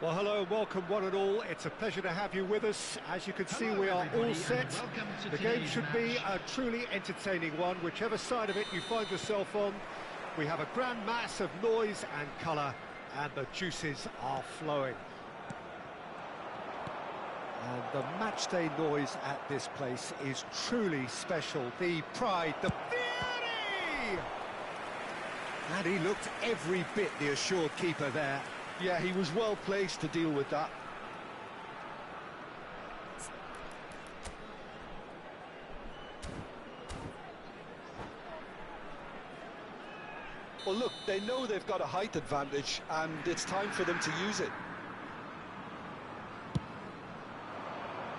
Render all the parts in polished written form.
Well, hello and welcome one and all. It's a pleasure to have you with us. As you can see, we are all set. The game should be a truly entertaining one, whichever side of it you find yourself on. We have a grand mass of noise and colour, and the juices are flowing. And the matchday noise at this place is truly special. The pride, the fury! And he looked every bit the assured keeper there. Yeah, he was well placed to deal with that. Well, look, they know they've got a height advantage, and it's time for them to use it.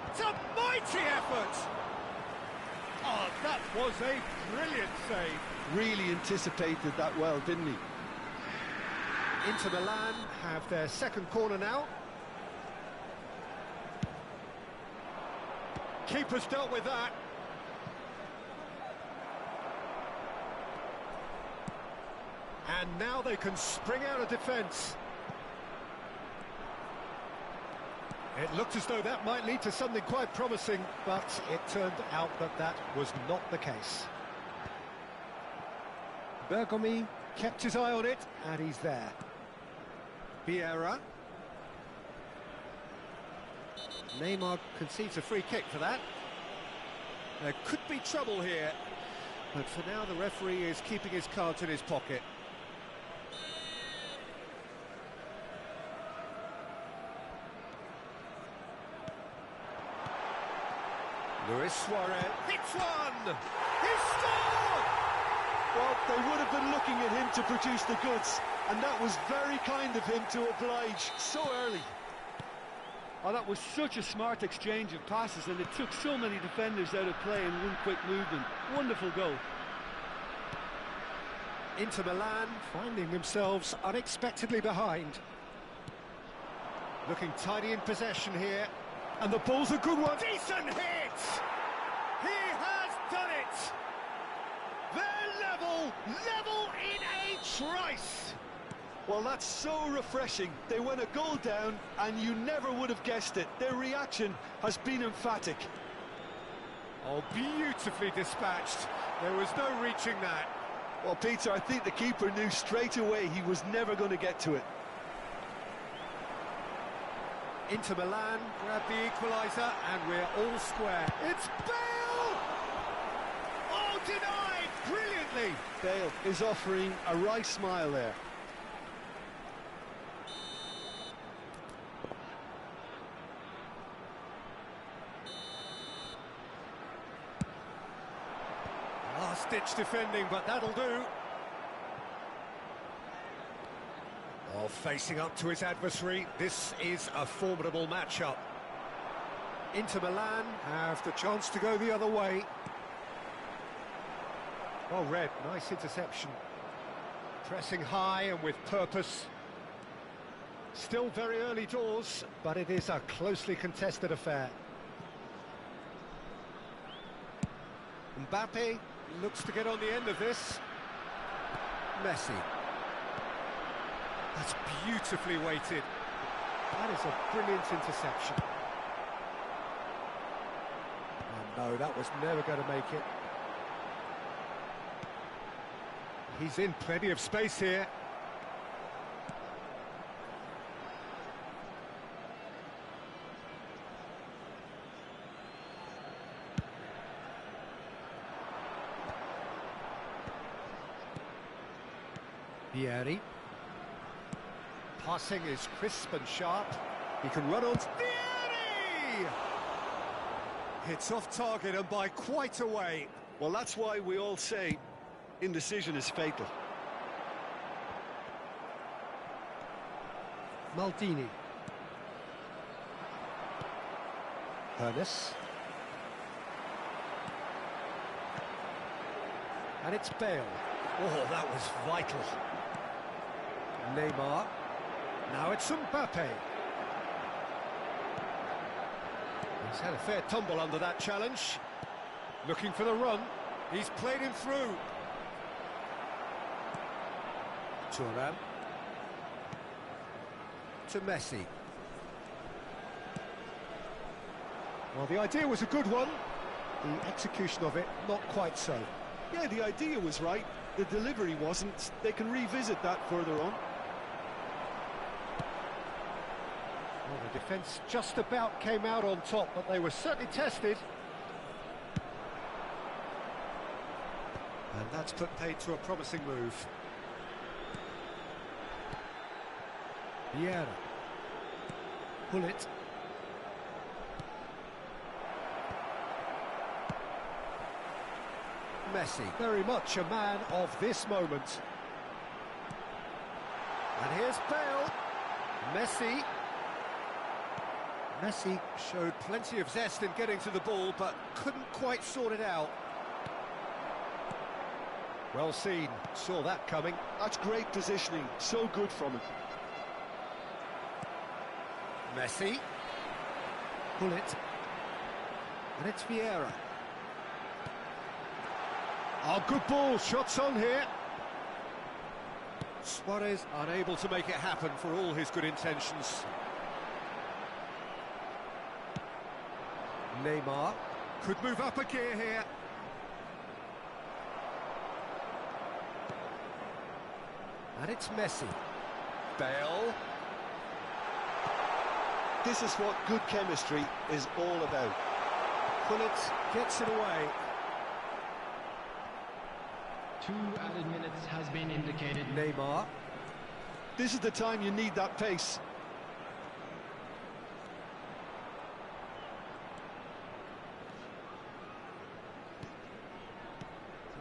It's a mighty effort! Oh, that was a brilliant save. Really anticipated that well, didn't he? Inter Milan have their second corner now. Keeper's dealt with that. And now they can spring out of defence. It looked as though that might lead to something quite promising, but it turned out that that was not the case. Bergomi kept his eye on it, and he's there. Vieira. Neymar concedes a free kick for that. There could be trouble here, but for now the referee is keeping his cards in his pocket. Luis Suarez hits one! He scored! Well, they would have been looking at him to produce the goods, and that was very kind of him to oblige so early. Oh, that was such a smart exchange of passes, and it took so many defenders out of play in one quick movement. Wonderful goal. Inter Milan finding themselves unexpectedly behind. Looking tidy in possession here, and the ball's a good one. Decent hit! He has done it! They're level in a trice! Well, that's so refreshing. They went a goal down, and you never would have guessed it. Their reaction has been emphatic. Oh, beautifully dispatched. There was no reaching that. Well, Peter, I think the keeper knew straight away he was never going to get to it. Inter Milan grab the equaliser, and we're all square. It's Bale! Oh, denied brilliantly! Bale is offering a wry smile there. Last-ditch defending, but that'll do. Oh, facing up to his adversary, this is a formidable matchup. Inter Milan have the chance to go the other way. Well read, nice interception. Pressing high and with purpose. Still very early doors, but it is a closely contested affair. Mbappe looks to get on the end of this. Messi. That's beautifully weighted. That is a brilliant interception. Oh no, that was never going to make it. He's in plenty of space here. Vieri. Passing is crisp and sharp. He can run on. Vieri! It's off target and by quite a way. Well, that's why we all say indecision is fatal. Maldini. Ernest. And it's Bale. Oh, that was vital. Neymar. Now it's Mbappe. He's had a fair tumble under that challenge. Looking for the run. He's played him through. Thuram. To Messi. Well, the idea was a good one. The execution of it, not quite so. Yeah, the idea was right. The delivery wasn't. They can revisit that further on. Well, the defence just about came out on top, but they were certainly tested. And that's put paid to a promising move. Vieira. Pull it. Messi, very much a man of this moment. And here's Bale. Messi. Messi showed plenty of zest in getting to the ball, but couldn't quite sort it out. Well seen, saw that coming. That's great positioning, so good from him. Messi. Pull it. And it's Vieira. Oh, good ball, shots on here. Suarez unable to make it happen for all his good intentions. Neymar could move up a gear here. And it's Messi. Bale. This is what good chemistry is all about. Pullet gets it away. 2 added minutes has been indicated. Neymar. This is the time you need that pace.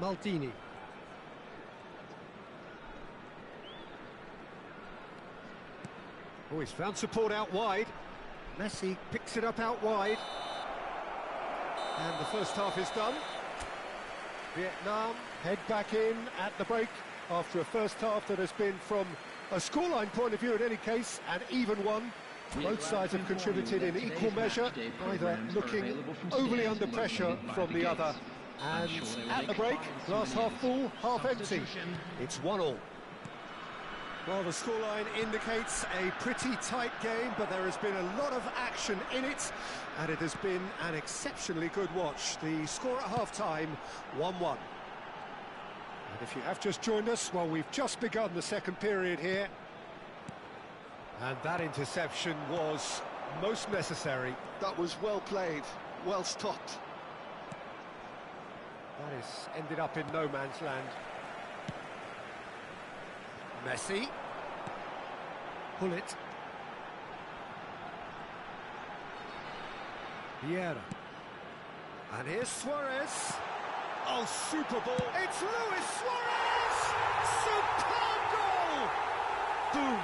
Maldini. Oh, he's found support out wide. Messi picks it up out wide. And the first half is done. Vietnam head back in at the break after a first half that has been, from a scoreline point of view in any case, an even one. Both sides have contributed in equal measure, neither looking overly under pressure from the other. And at the break, glass half full, half empty. It's 1-1. Well, the scoreline indicates a pretty tight game, but there has been a lot of action in it, and it has been an exceptionally good watch. The score at half-time, 1-1. And if you have just joined us, well, we've just begun the second period here. And that interception was most necessary. That was well played, well stopped. That has ended up in no man's land. Messi. Pull it. Vieira. And here's Suarez. Oh, super ball. It's Luis Suarez! Superb goal! Boom!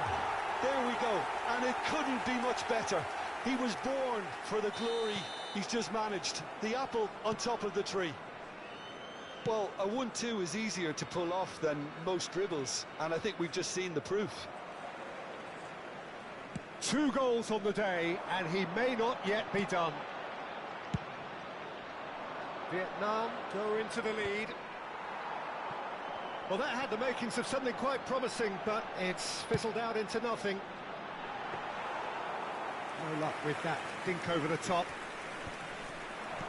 There we go. And it couldn't be much better. He was born for the glory he's just managed. The apple on top of the tree. Well, a 1-2 is easier to pull off than most dribbles, and I think we've just seen the proof. 2 goals on the day, and he may not yet be done. Vietnam go into the lead. Well, that had the makings of something quite promising, but it's fizzled out into nothing. No luck with that dink over the top.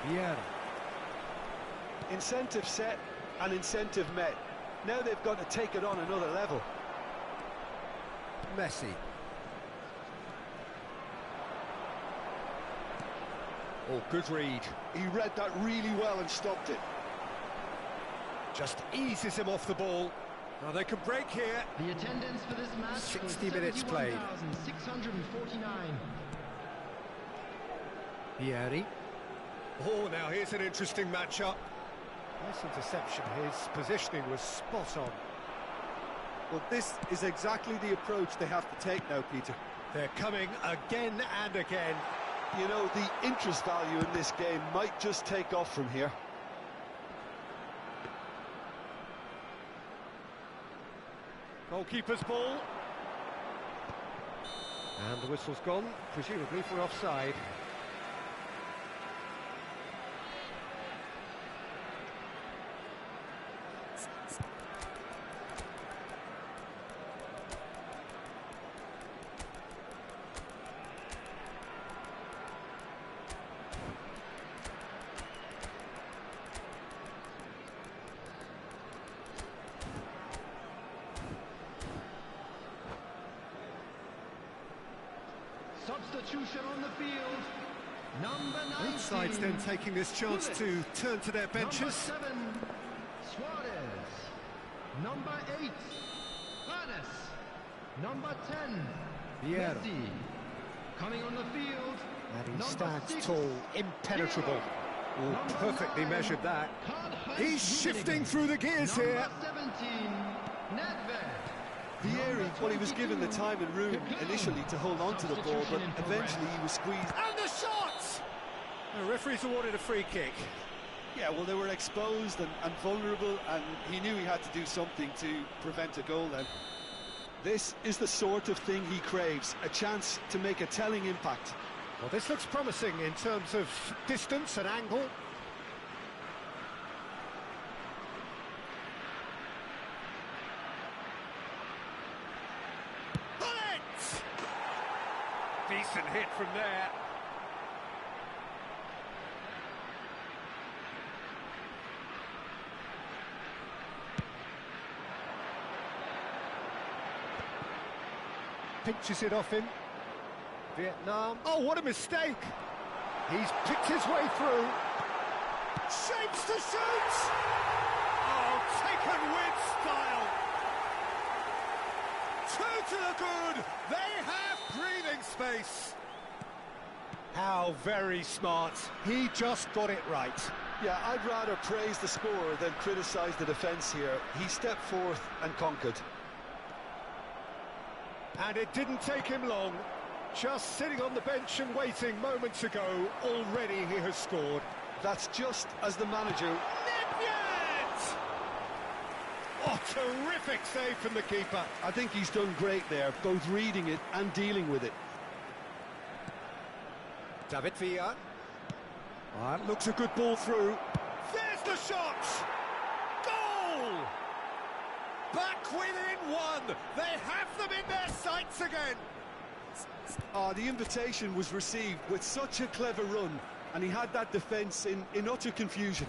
Vieira. Incentive set and incentive met. Now they've got to take it on another level. Messi. Oh, good read. He read that really well and stopped it. Just eases him off the ball. Well, they can break here. The attendance for this match 60 minutes played. 649. Vieri. Oh, now here's an interesting matchup. Nice interception. His positioning was spot on. Well, this is exactly the approach they have to take now, Peter. They're coming again and again. You know, the interest value in this game might just take off from here. Goalkeeper's ball. And the whistle's gone, presumably for offside. Substitution on the field. Number 19. Both sides then taking this chance to turn to their benches. Number 7, Suarez. Number 8, Vanes. Number 10, Viera. Messi. Coming on the field. And he number stands 6, tall, impenetrable. Oh, Number perfectly 9, measured that. Karl-Heinz He's shifting Rummenigge. through the gears Number here. 17, Nedved. Vieri, well, he was given the time and room initially to hold on to the ball, but Substitution in progress. eventually he was squeezed. And the shot! The referee's awarded a free kick. Yeah, well, they were exposed and vulnerable, and he knew he had to do something to prevent a goal then. This is the sort of thing he craves, a chance to make a telling impact. Well, this looks promising in terms of distance and angle. Bullet! Decent hit from there. Pinches it off him. Vietnam. Oh, what a mistake! He's picked his way through. Shapes to shoot! Oh, taken with style. Two to the good. They have breathing space. How very smart. He just got it right. Yeah, I'd rather praise the scorer than criticise the defence here. He stepped forth and conquered. And it didn't take him long. Just sitting on the bench and waiting moments ago, already he has scored. That's just as the manager... Nedved! Oh, terrific save from the keeper. I think he's done great there, both reading it and dealing with it. David Villa. That looks a good ball through. There's the shot! Goal! Back within one. They have them in their sights again. The invitation was received with such a clever run, and he had that defence in utter confusion.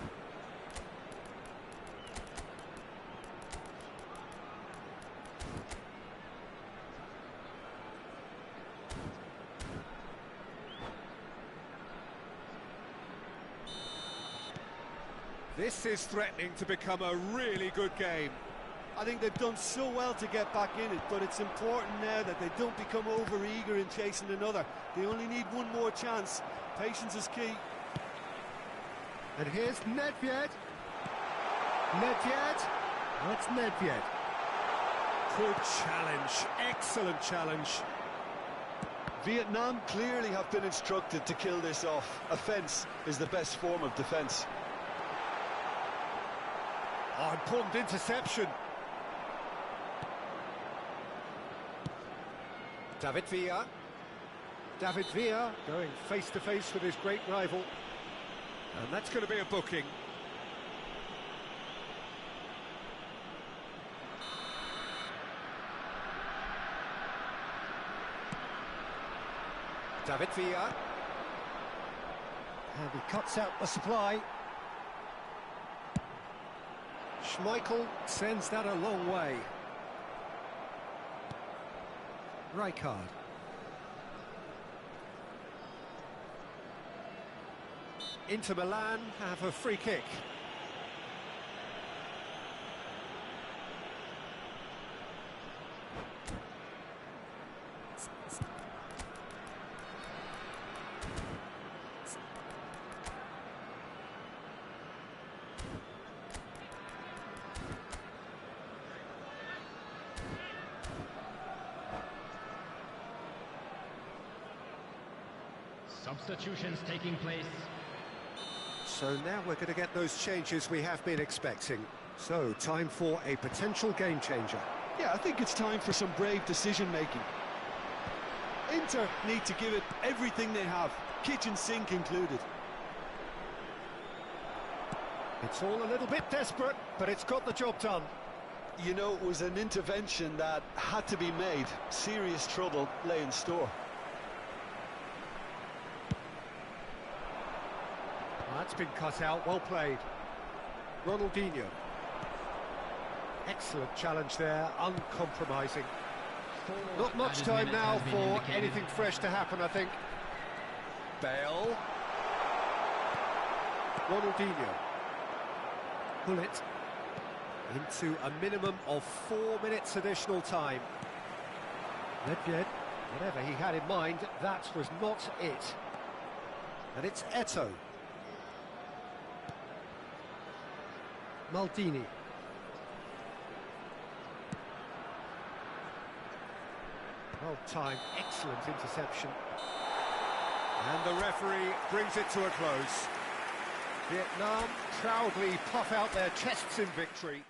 This is threatening to become a really good game. I think they've done so well to get back in it, but it's important now that they don't become over-eager in chasing another. They only need one more chance. Patience is key. And here's Nedved. Nedved. That's Nedved. Good challenge. Excellent challenge. Vietnam clearly have been instructed to kill this off. Offence is the best form of defence. Oh, important interception. David Villa. David Villa going face-to-face with his great rival. And that's going to be a booking. David Villa. And he cuts out the supply. Schmeichel sends that a long way. Rijkaard. Inter Milan have a free kick. Substitutions taking place. So now we're going to get those changes we have been expecting. So, time for a potential game changer. Yeah, I think it's time for some brave decision-making. Inter need to give it everything they have, kitchen sink included. It's all a little bit desperate, but it's got the job done. You know, it was an intervention that had to be made. Serious trouble lay in store. That's been cut out, well played. Ronaldinho. Excellent challenge there, uncompromising. Not much time now for anything fresh to happen, I think. Bale. Ronaldinho. Pull it into a minimum of 4 minutes additional time. Nedved, whatever he had in mind, that was not it. And it's Eto'o. Maldini. Well timed, excellent interception. And the referee brings it to a close. Vietnam proudly puff out their chests in victory.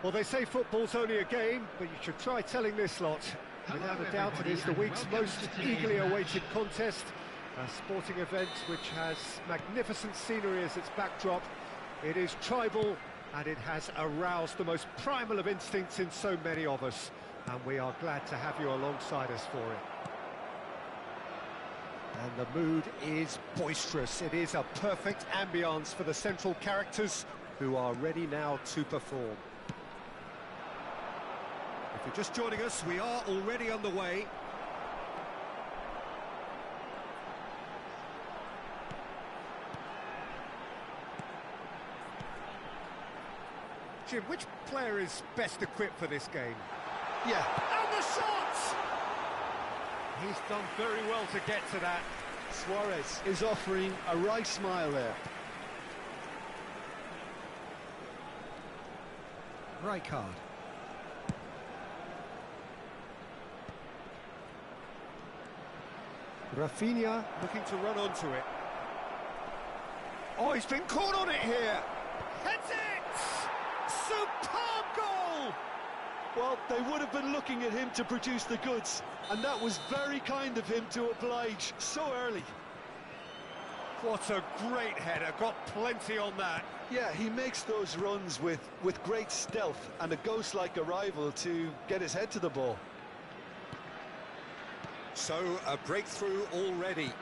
Well, they say football's only a game, but you should try telling this lot. Without a doubt, it is the week's most eagerly awaited contest, a sporting event which has magnificent scenery as its backdrop. It is tribal, and it has aroused the most primal of instincts in so many of us, and we are glad to have you alongside us for it. And the mood is boisterous. It is a perfect ambience for the central characters, who are ready now to perform. If you're just joining us, we are already underway. Jim, which player is best equipped for this game? Yeah. And the shot! He's done very well to get to that. Suarez is offering a right smile there. Rijkaard. Rafinha looking to run onto it. Oh, he's been caught on it here. Heads it! Superb goal! Well, they would have been looking at him to produce the goods, and that was very kind of him to oblige so early. What a great header, got plenty on that. Yeah, he makes those runs with great stealth and a ghost-like arrival to get his head to the ball. So, a breakthrough already.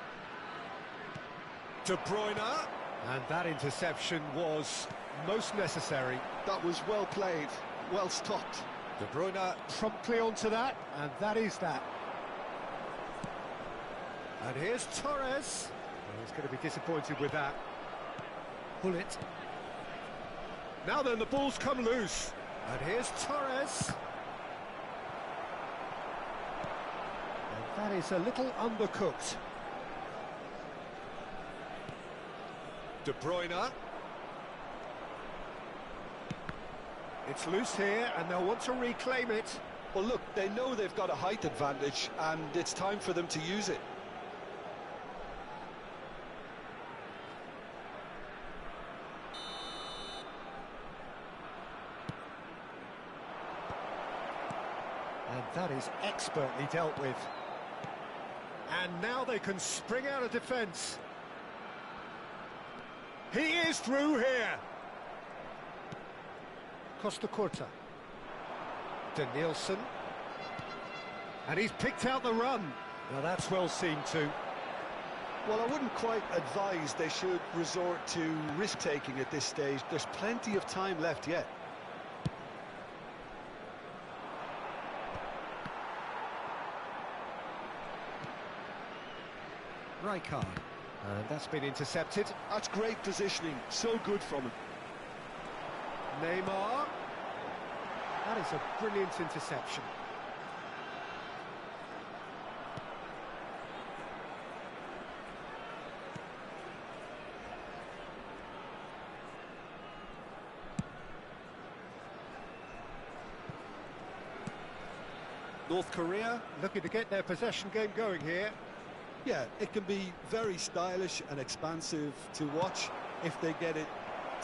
De Bruyne. And that interception was most necessary. That was well played, well stopped. De Bruyne promptly onto that, and that is that. And here's Torres. Well, he's going to be disappointed with that. Pull it. Now then, the ball's come loose. And here's Torres. And that is a little undercooked. De Bruyne. It's loose here, and they'll want to reclaim it. Well, look, they know they've got a height advantage, and it's time for them to use it. And that is expertly dealt with. And now they can spring out of defence. He is through here. Costa Curta. Danielson. And he's picked out the run. Now that's well seen too. Well, I wouldn't quite advise they should resort to risk-taking at this stage. There's plenty of time left yet. Rijkaard. And that's been intercepted. That's great positioning, so good from him. Neymar. That is a brilliant interception. North Korea looking to get their possession game going here. Yeah, it can be very stylish and expansive to watch if they get it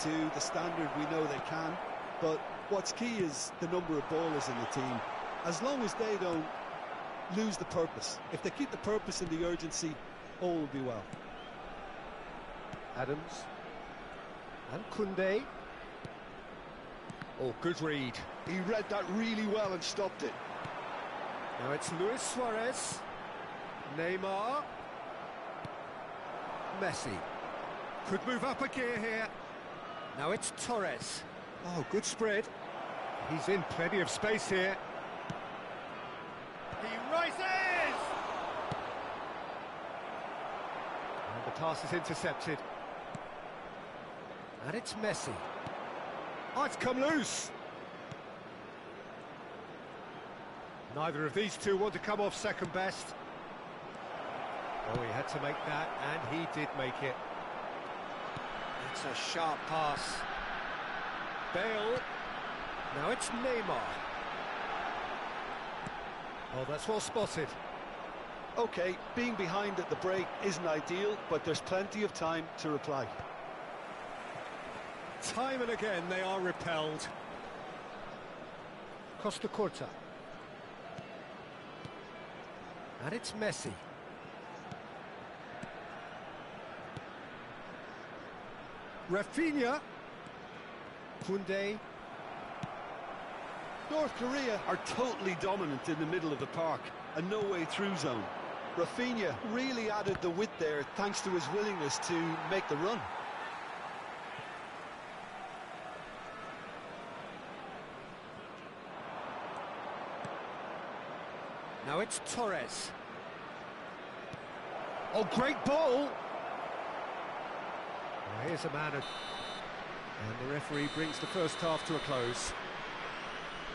to the standard we know they can. But what's key is the number of ballers in the team. As long as they don't lose the purpose. If they keep the purpose and the urgency, all will be well. Adams. And Koundé. Oh, good read. He read that really well and stopped it. Now it's Luis Suarez. Neymar. Messi. Could move up a gear here. Now it's Torres. Oh, good spread. He's in plenty of space here. He rises! And the pass is intercepted. And it's Messi. Oh, it's come loose. Neither of these two want to come off second best. Oh, he had to make that, and he did make it. It's a sharp pass. Bale. Now it's Neymar. Oh, that's well spotted. OK, being behind at the break isn't ideal, but there's plenty of time to reply. Time and again they are repelled. Costa Curta. And it's Messi. Rafinha. Koundé. North Korea are totally dominant in the middle of the park, a no-way through zone. Rafinha really added the width there thanks to his willingness to make the run. Now it's Torres. Oh, great ball! Well, here's a man, and the referee brings the first half to a close.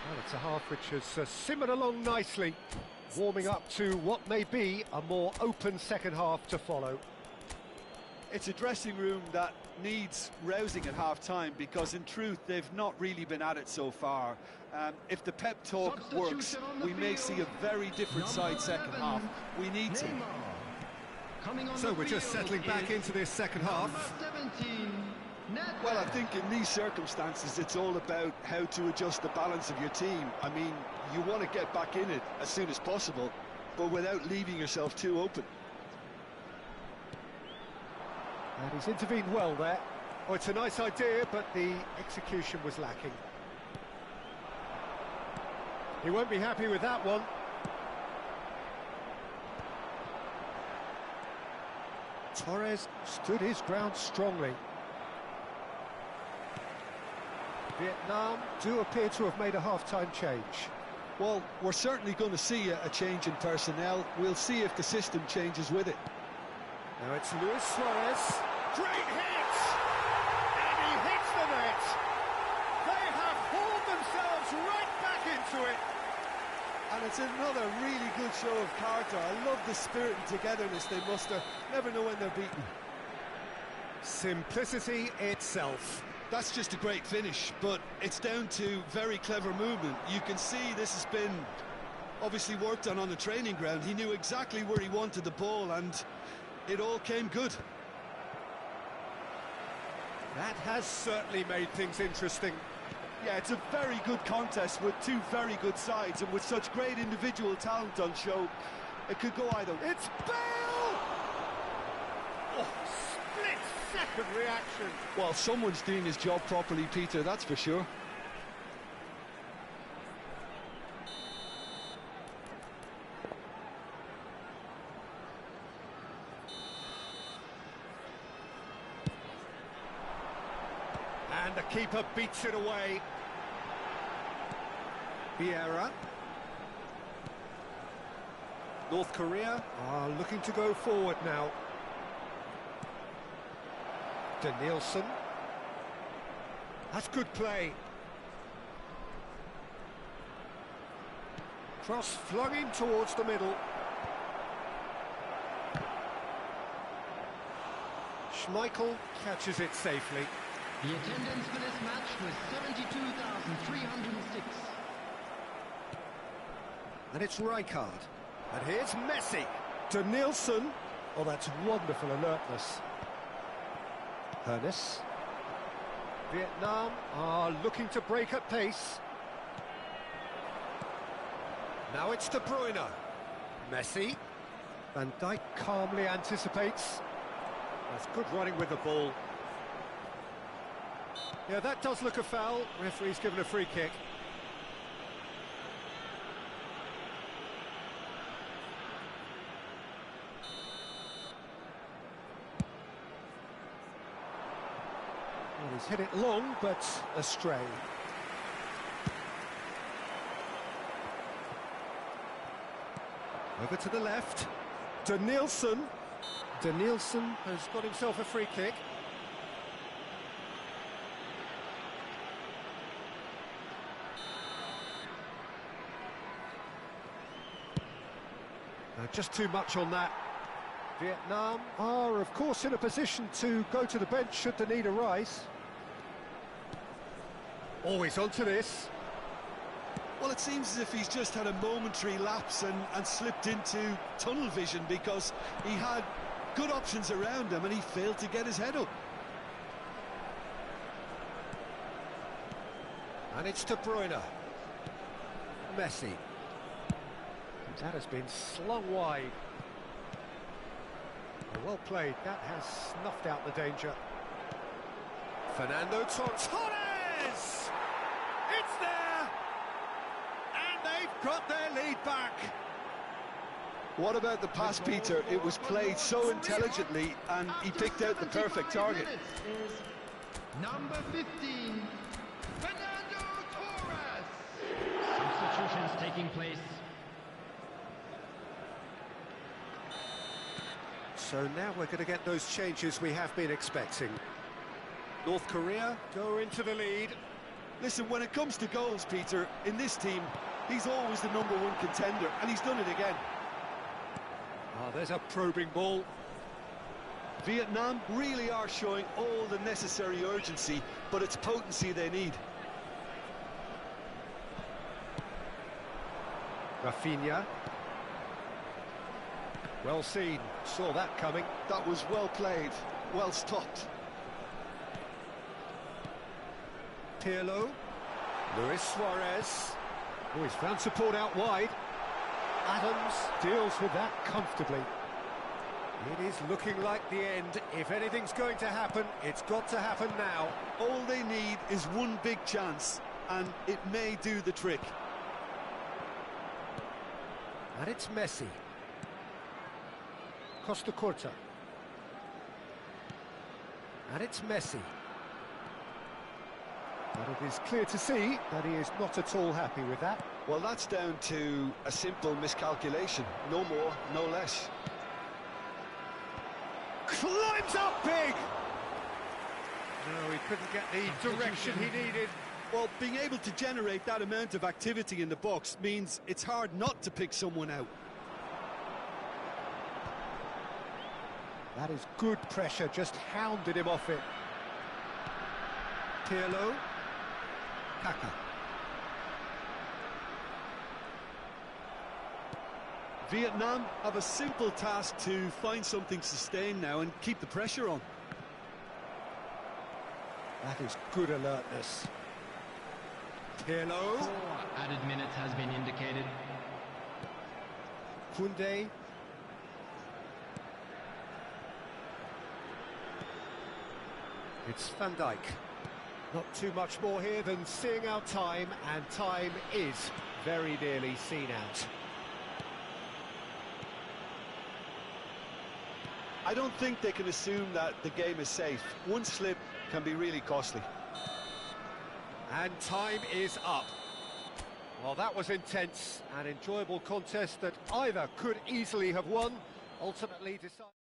Well, it's a half which has simmered along nicely, warming up to what may be a more open second half to follow. It's a dressing room that needs rousing at half-time because, in truth, they've not really been at it so far. If the pep talk works, we may see a very different side second half. We need to. So we're just settling back into this second half. Well, I think in these circumstances, it's all about how to adjust the balance of your team. I mean, you want to get back in it as soon as possible, but without leaving yourself too open. And he's intervened well there. Oh, it's a nice idea, but the execution was lacking. He won't be happy with that one. Torres stood his ground strongly. Vietnam do appear to have made a half-time change. Well, we're certainly going to see a change in personnel. We'll see if the system changes with it. Now it's Luis Suarez. Great hit! And he hits the net! They have hauled themselves right back into it! And it's another really good show of character. I love the spirit and togetherness they muster. Never know when they're beaten. Simplicity itself. That's just a great finish, but it's down to very clever movement. You can see this has been obviously worked on the training ground. He knew exactly where he wanted the ball, and it all came good. That has certainly made things interesting. Yeah, it's a very good contest with two very good sides, and with such great individual talent on show, it could go either. It's Bale! Oh, split-second reaction. Well, someone's doing his job properly, Peter, that's for sure. And the keeper beats it away. Vieira. North Korea are looking to go forward now. Danielson. That's good play. Cross flung in towards the middle. Schmeichel catches it safely. The attendance for this match was 72,306. And it's Rijkaard. And here's Messi. Danielson. Oh, that's wonderful alertness. Hernes. Vietnam are looking to break at pace. Now it's De Bruyne. Messi. Van Dijk calmly anticipates. That's good running with the ball. Yeah, that does look a foul. Referee's given a free kick. Well, he's hit it long, but astray. Over to the left. Danielson. Danielson has got himself a free kick. Just too much on that. Vietnam are, of course, in a position to go to the bench should the need arise. Always onto this. Well, it seems as if he's just had a momentary lapse and slipped into tunnel vision, because he had good options around him and he failed to get his head up. And it's De Bruyne. Messi. That has been slung wide. Well played. That has snuffed out the danger. Fernando Torres! It's there! And they've got their lead back. What about the pass, Peter? It was played so intelligently and he picked out the perfect target. Is number 15, Fernando Torres. Substitutions taking place. So now we're going to get those changes we have been expecting. North Korea go into the lead. Listen, when it comes to goals, Peter, in this team, he's always the #1 contender, and he's done it again. Oh, there's a probing ball. Vietnam really are showing all the necessary urgency, but it's potency they need. Rafinha. Well seen, saw that coming. That was well played, well stopped. Pirlo. Luis Suarez. Oh, he's found support out wide. Adams deals with that comfortably. It is looking like the end. If anything's going to happen, it's got to happen now. All they need is one big chance, and it may do the trick. And it's Messi. Costa Curta. And it's Messi. But it is clear to see that he is not at all happy with that. Well, that's down to a simple miscalculation. No more, no less. Climbs up big! No, he couldn't get the direction he needed. Well, being able to generate that amount of activity in the box means it's hard not to pick someone out. That is good pressure, just hounded him off it. Pirlo. Kaka. Vietnam have a simple task to find something sustained now and keep the pressure on. That is good alertness. Pirlo. 4 added minutes has been indicated. Koundé. It's Van Dijk. Not too much more here than seeing our time, and time is very nearly seen out. I don't think they can assume that the game is safe. One slip can be really costly. And time is up. Well, that was intense, an enjoyable contest that either could easily have won, ultimately decided.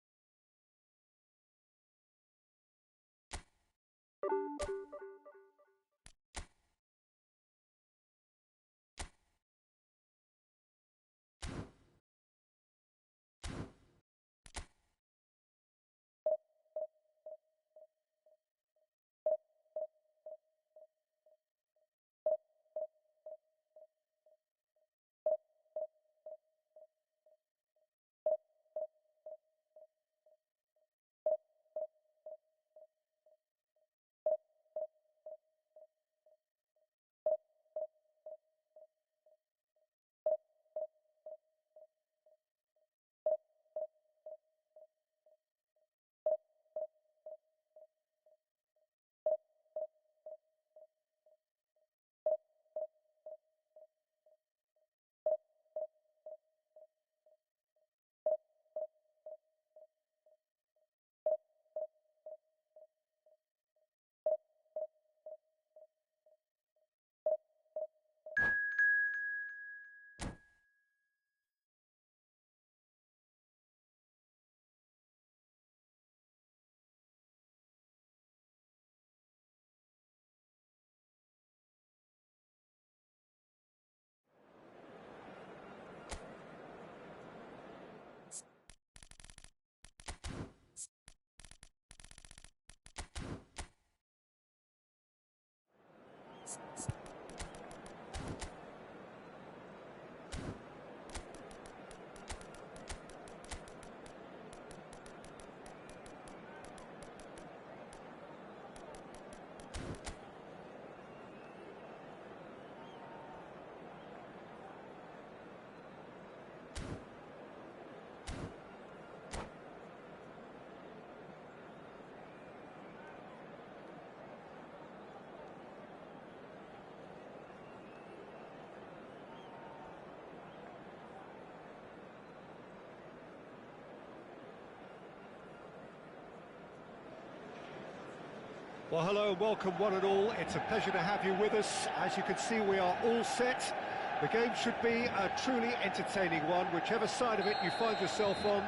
Well, hello and welcome one and all. It's a pleasure to have you with us. As you can see, we are all set. The game should be a truly entertaining one, whichever side of it you find yourself on.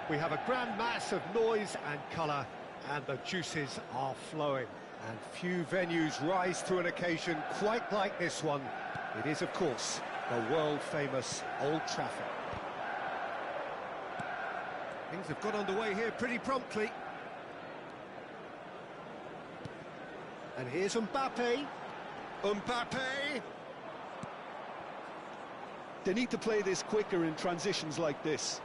We have a grand mass of noise and colour, and the juices are flowing. And few venues rise to an occasion quite like this one. It is, of course, the world-famous Old Trafford. Things have got underway here pretty promptly. And here's Mbappe. Mbappe! They need to play this quicker in transitions like this.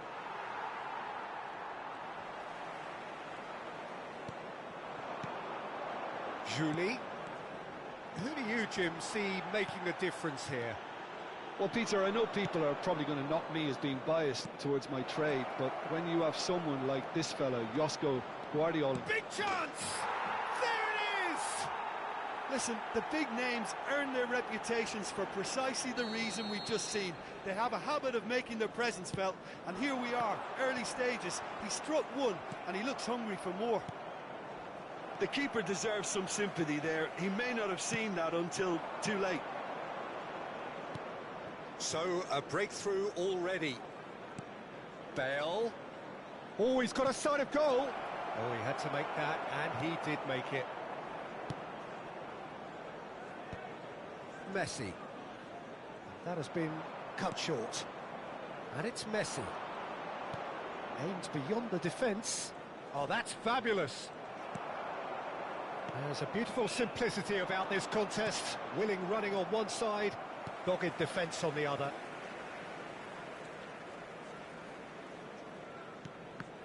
Julie. Who do you, Jim, see making the difference here? Well, Peter, I know people are probably going to knock me as being biased towards my trade, but when you have someone like this fella, Josko Guardiola... Big chance! There it is! Listen, the big names earn their reputations for precisely the reason we've just seen. They have a habit of making their presence felt, and here we are, early stages. He struck one, and he looks hungry for more. The keeper deserves some sympathy there. He may not have seen that until too late. So, a breakthrough already. Bale. Oh, he's got a sight of goal. Oh, he had to make that, and he did make it. Messi. That has been cut short. And it's Messi. Aimed beyond the defence. Oh, that's fabulous. There's a beautiful simplicity about this contest. Willing running on one side, dogged defence on the other.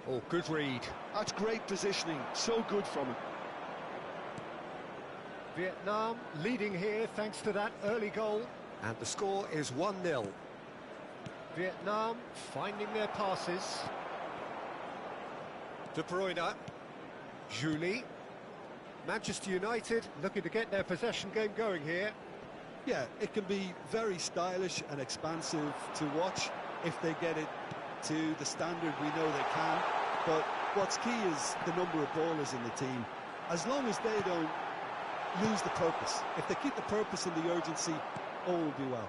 Oh, good read. That's great positioning. So good from him. Vietnam leading here thanks to that early goal. And the score is 1-0. Vietnam finding their passes. De Bruyne. Julie. Manchester United looking to get their possession game going here. Yeah, it can be very stylish and expansive to watch if they get it to the standard we know they can. But what's key is the number of ballers in the team. As long as they don't lose the purpose, if they keep the purpose and the urgency, all will be well.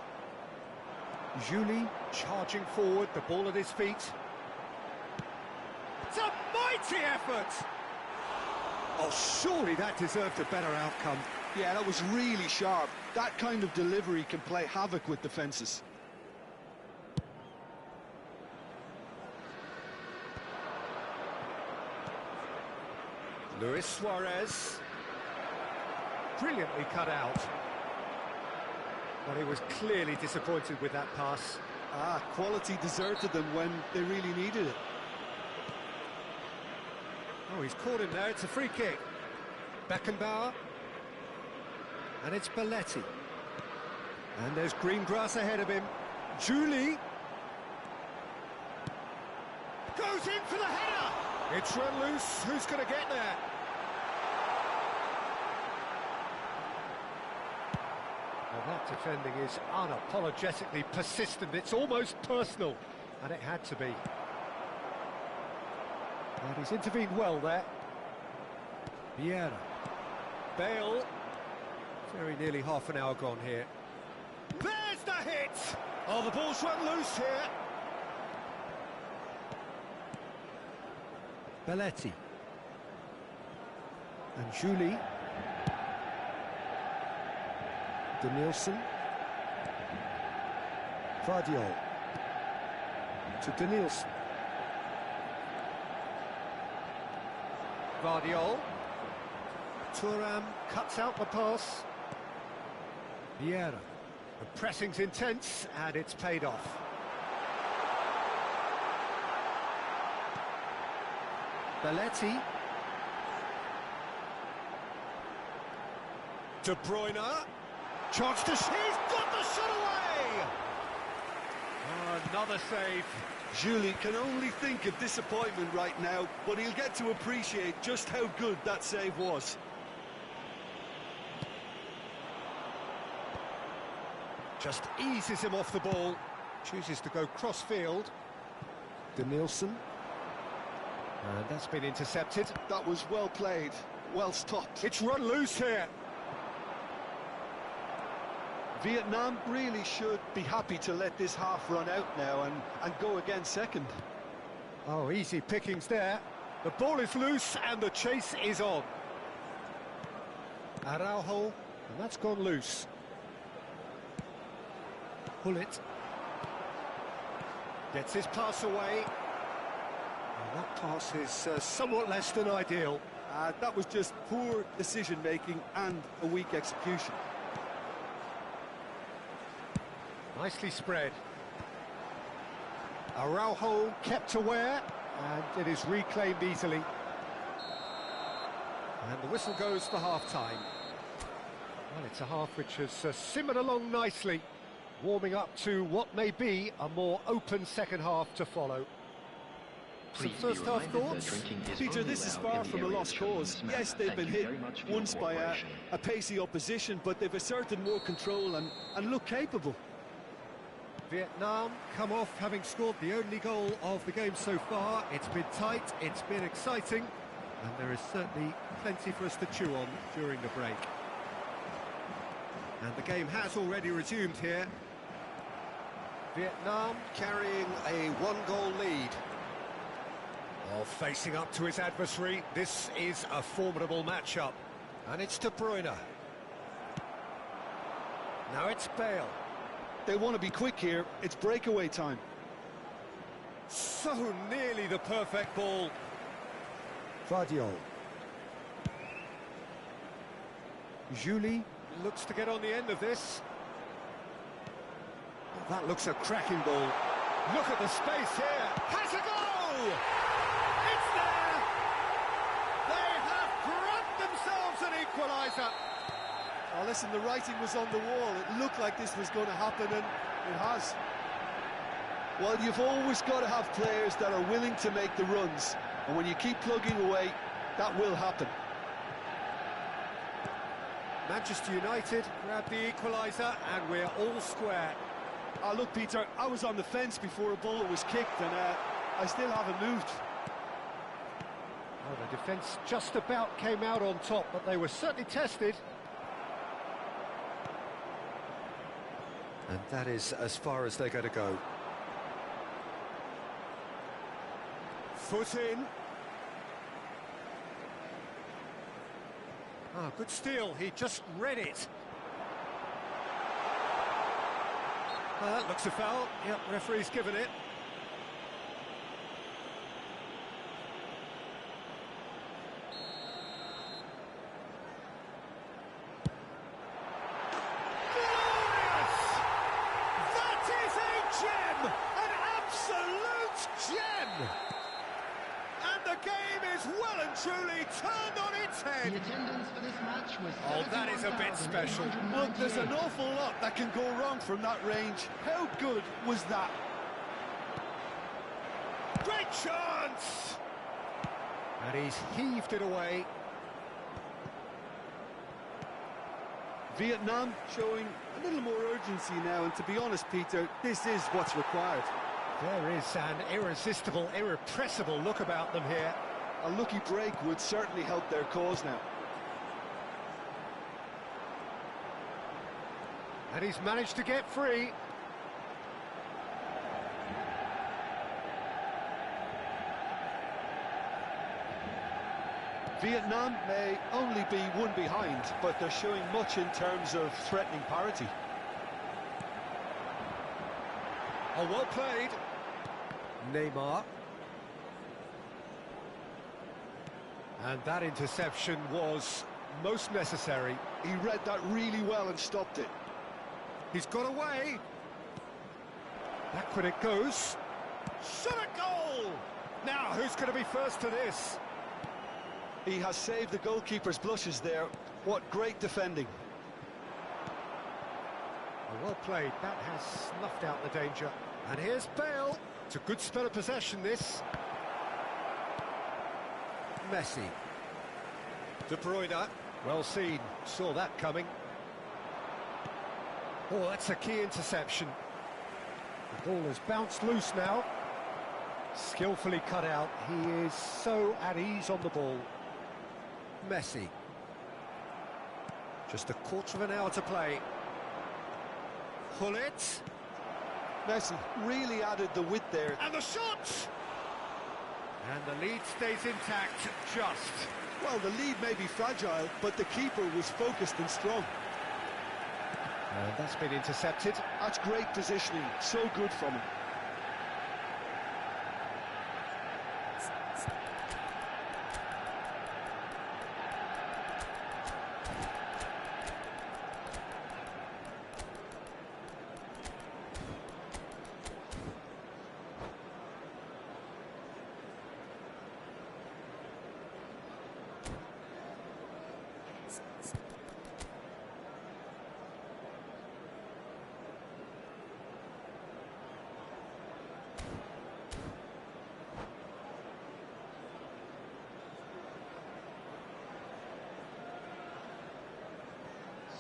Julie charging forward, the ball at his feet. It's a mighty effort! Oh, surely that deserved a better outcome. Yeah, that was really sharp. That kind of delivery can play havoc with defences. Luis Suarez. Brilliantly cut out. But he was clearly disappointed with that pass. Quality deserted them when they really needed it. Oh, he's caught him there. It's a free kick. Beckenbauer. And it's Belletti. And there's green grass ahead of him. Julie. Goes in for the header. It's run loose. Who's going to get there? Well, that defending is unapologetically persistent. It's almost personal. And it had to be. And he's intervened well there. Vieira. Bale. Very nearly half an hour gone here. There's the hit! Oh, the ball's run loose here. Belletti. And Julie. Danielson. Vardiol. To Danielson. Vardiol. Thuram cuts out the pass. Vieira. The pressing's intense, and it's paid off. Belletti. De Bruyne. Chance to... He's got the shot away! Oh, another save. Julie can only think of disappointment right now, but he'll get to appreciate just how good that save was. Just eases him off the ball. Chooses to go cross-field. Danielson. And that's been intercepted. That was well played, well stopped. It's run loose here. Vietnam really should be happy to let this half run out now and go again second. Oh, easy pickings there. The ball is loose and the chase is on. Araujo, and that's gone loose. Hullet. Gets his pass away. And that pass is somewhat less than ideal. That was just poor decision-making and a weak execution. Nicely spread. Araujo kept aware, and it is reclaimed easily. And the whistle goes for half-time. Well, it's a half which has simmered along nicely. warming up to what may be a more open second half to follow. Some first half thoughts? Peter, this is far from a lost cause. Yes, they've been hit once by a pacey opposition, but they've asserted more control and look capable. Vietnam come off having scored the only goal of the game so far. It's been tight, it's been exciting, and there is certainly plenty for us to chew on during the break. And the game has already resumed here. Vietnam carrying a one-goal lead. Well, facing up to his adversary, this is a formidable matchup. And it's De Bruyne. Now it's Bale. They want to be quick here. It's breakaway time. So nearly the perfect ball. Vardiol. Julie looks to get on the end of this. Oh, that looks a cracking ball. Look at the space here. Has a goal! It's there! They have grabbed themselves an equaliser. Oh, listen, the writing was on the wall. It looked like this was going to happen, and it has. Well, you've always got to have players that are willing to make the runs. And when you keep plugging away, that will happen. Manchester United grab the equaliser, and we're all square. Oh, look, Peter, I was on the fence before a ball was kicked, and I still haven't moved. Oh, the defence just about came out on top, but they were certainly tested. And that is as far as they're going to go. Foot in. Ah, good steal, he just read it. That looks a foul. Yep, referee's given it. Glorious! That is a gem! An absolute gem! And the game is well and truly turned on its head. The attendance for this match was Oh, that is a bit special. Look, there's an awful lot that can go wrong from that range. How good was that? Great chance! And he's heaved it away. Vietnam showing a little more urgency now, and to be honest, Peter, this is what's required. There is an irresistible, irrepressible look about them here. A lucky break would certainly help their cause now. And he's managed to get free. Vietnam may only be one behind, but they're showing much in terms of threatening parity. Oh, well played. Neymar. And that interception was most necessary. He read that really well and stopped it. He's got away. Backward it goes. Shot a goal! Now, who's going to be first to this? He has saved the goalkeeper's blushes there. What great defending. Oh, well played. That has snuffed out the danger. And here's Bale. It's a good spell of possession, this. Messi. De Bruyne. Well seen. Saw that coming. Oh, that's a key interception. The ball has bounced loose now. Skillfully cut out. He is so at ease on the ball. Messi. Just a quarter of an hour to play. Hullet. Messi really added the width there. And the shot! And the lead stays intact, just. Well, the lead may be fragile, but the keeper was focused and strong. And that's been intercepted. That's great positioning, so good from him.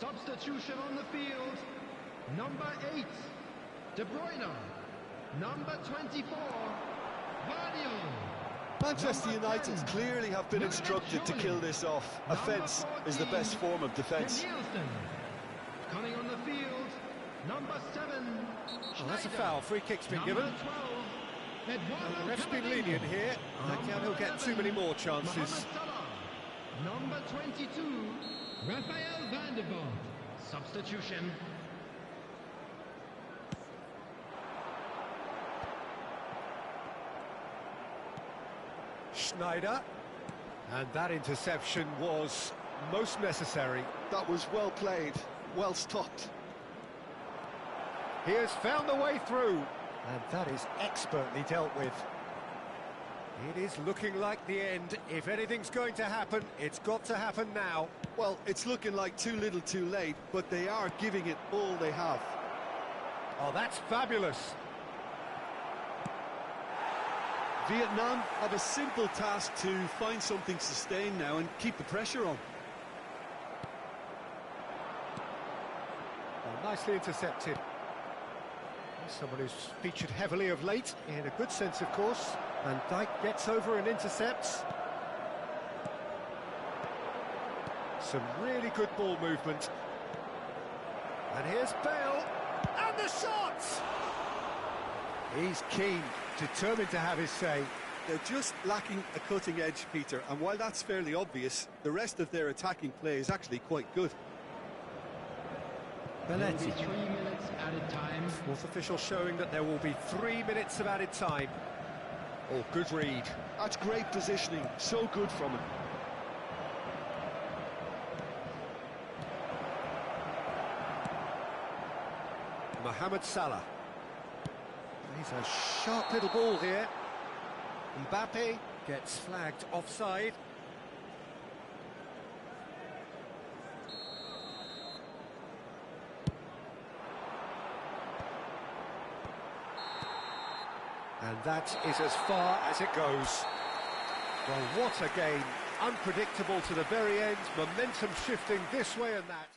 Substitution on the field. Number 8, De Bruyne. Number 24, Vardio. Manchester United clearly have been instructed to kill this off. Offence is the best form of defence. Coming on the field, number 7. Well, that's a foul. Free kick's been given. Well, the ref's been lenient here. I doubt he'll get too many more chances. Number 22, Raphael van der Vaart. Substitution. Schneider. And that interception was most necessary. That was well played, well stopped. He has found the way through, and that is expertly dealt with. It is looking like the end. If anything's going to happen, it's got to happen now. Well, it's looking like too little too late, but they are giving it all they have. Oh, that's fabulous. Vietnam have a simple task to find something sustained now and keep the pressure on. Well, nicely intercepted. Someone who's featured heavily of late, in a good sense, of course. And Dijk gets over and intercepts. Some really good ball movement. And here's Bale, and the shot! He's keen, determined to have his say. They're just lacking a cutting edge, Peter, and while that's fairly obvious, the rest of their attacking play is actually quite good. Belletti. 3 minutes added time. Fourth official showing that there will be 3 minutes of added time. Oh, good read. That's great positioning, so good from him. Mohamed Salah. He's a sharp little ball here. Mbappe gets flagged offside. And that is as far as it goes. Well, what a game. Unpredictable to the very end. Momentum shifting this way and that.